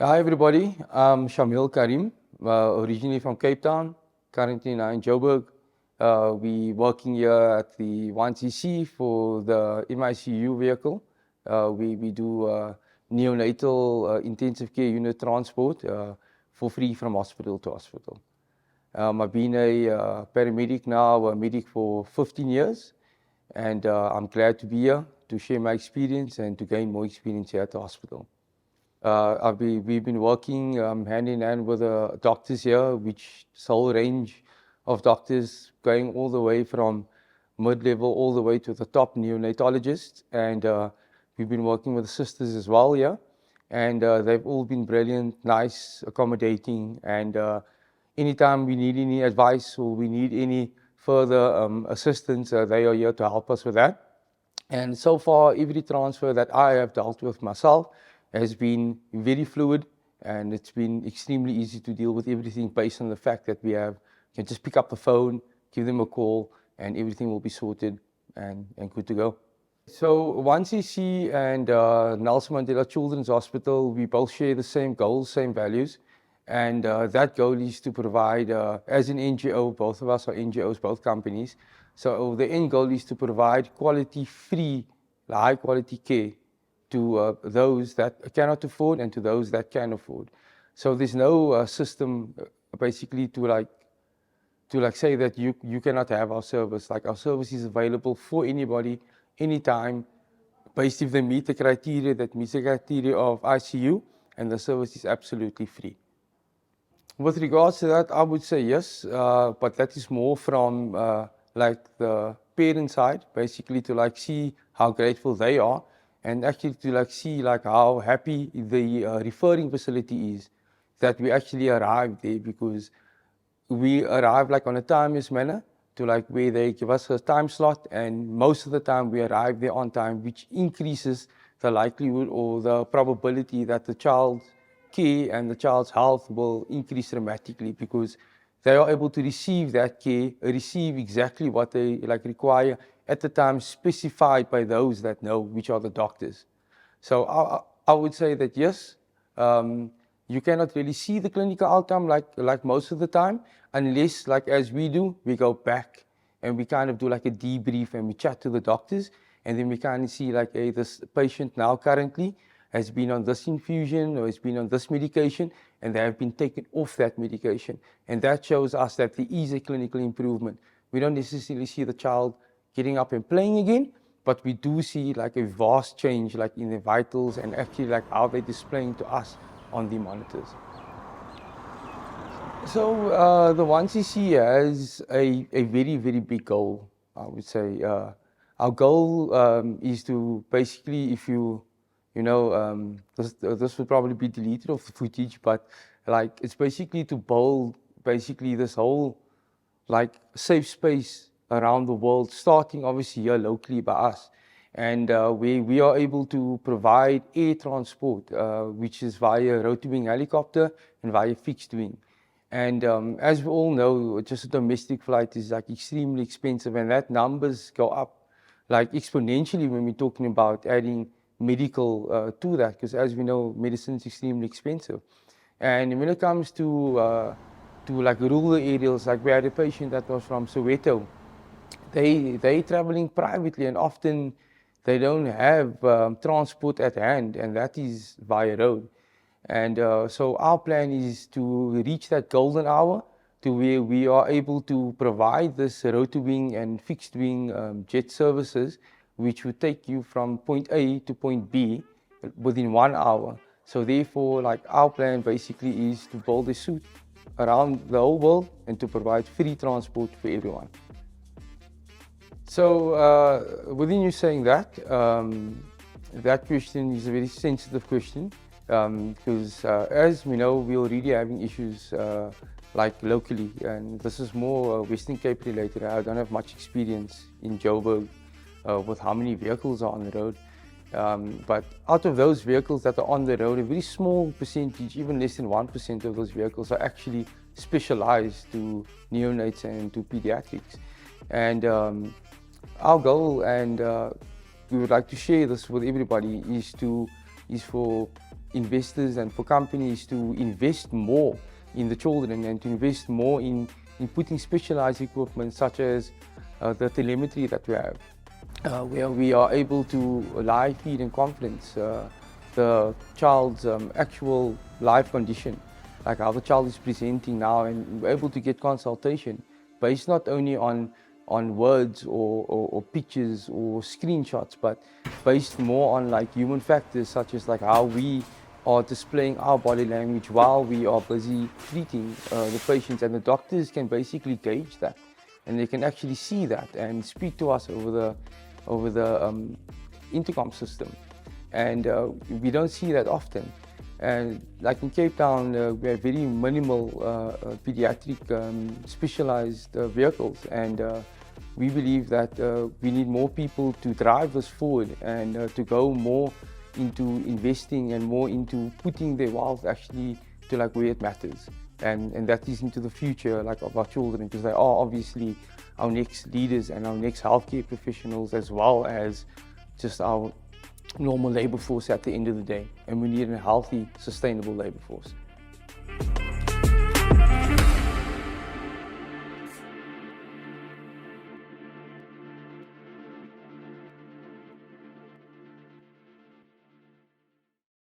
Hi everybody, I'm Shamiel Kariem, originally from Cape Town, currently now in Joburg. We working here at the 1CC for the MICU vehicle. We do neonatal intensive care unit transport for free from hospital to hospital. I've been a paramedic now, a medic for 15 years, and I'm glad to be here to share my experience and to gain more experience here at the hospital. We've been working hand in hand with the doctors here, which is a whole range of doctors going all the way from mid-level all the way to the top neonatologists. And we've been working with the sisters as well here. And they've all been brilliant, nice, accommodating. And anytime we need any advice or we need any further assistance, they are here to help us with that. And so far, every transfer that I have dealt with myself has been very fluid, and it's been extremely easy to deal with everything based on the fact that we can just pick up the phone, give them a call, and everything will be sorted and good to go. So 1CC and Nelson Mandela Children's Hospital, we both share the same goals, same values. And that goal is to provide, as an NGO, both of us are NGOs, both companies. So the end goal is to provide quality-free, high-quality care to those that cannot afford and to those that can afford. So there's no system basically to say that you cannot have our service. Like, our service is available for anybody, anytime, based if they meet the criteria that meets the criteria of ICU, and the service is absolutely free. With regards to that, I would say yes, but that is more from like the parent side, basically to see how grateful they are, and actually to see how happy the referring facility is that we actually arrived there, because we arrive on a timeless manner to where they give us a time slot, and most of the time we arrive there on time, which increases the likelihood or the probability that the child's care and the child's health will increase dramatically, because they are able to receive that care, receive exactly what they require at the time specified by those that know, which are the doctors. So I would say that yes, you cannot really see the clinical outcome like most of the time, unless as we do, we go back and we kind of do a debrief and we chat to the doctors, and then we kind of see hey, this patient now currently has been on this infusion or has been on this medication, and they have been taken off that medication. And that shows us that there is a clinical improvement. We don't necessarily see the child getting up and playing again, but we do see a vast change in their vitals and actually how they're displaying to us on the monitors. So the 1CC has a very, very big goal, I would say. Our goal is to basically, if this will probably be deleted off the footage, but it's basically to build this whole safe space around the world, starting obviously here locally by us. And we are able to provide air transport, which is via rotary-wing helicopter and via fixed wing. And as we all know, just a domestic flight is extremely expensive, and that numbers go up exponentially when we're talking about adding medical to that, because as we know, medicine is extremely expensive. And when it comes to rural areas, we had a patient that was from Soweto. They traveling privately, and often they don't have transport at hand, and that is via road. And so our plan is to reach that golden hour to where we are able to provide this rotary-wing and fixed-wing jet services, which would take you from point A to point B within 1 hour. So therefore, our plan basically is to build a suite around the whole world and to provide free transport for everyone. So within you saying that, that question is a very sensitive question, because as we know, we're already having issues locally, and this is more Western Cape related. I don't have much experience in Joburg with how many vehicles are on the road. But out of those vehicles that are on the road, a very small percentage, even less than 1% of those vehicles are actually specialized to neonates and to pediatrics. And our goal, and we would like to share this with everybody, is for investors and for companies to invest more in the children and to invest more in putting specialized equipment such as the telemetry that we have, where we are able to live feed in confidence the child's actual life condition, like how the child is presenting now, and we're able to get consultation based not only on words or pictures or screenshots, but based more on like human factors such as like how we are displaying our body language while we are busy treating the patients, and the doctors can basically gauge that, and they can actually see that and speak to us over the intercom system, and we don't see that often. And like in Cape Town, we have very minimal pediatric specialized vehicles, and we believe that we need more people to drive us forward and to go more into investing and more into putting their wealth actually to like where it matters, and that is into the future like of our children, because they are obviously our next leaders and our next healthcare professionals, as well as just our normal labor force at the end of the day, and we need a healthy, sustainable labor force.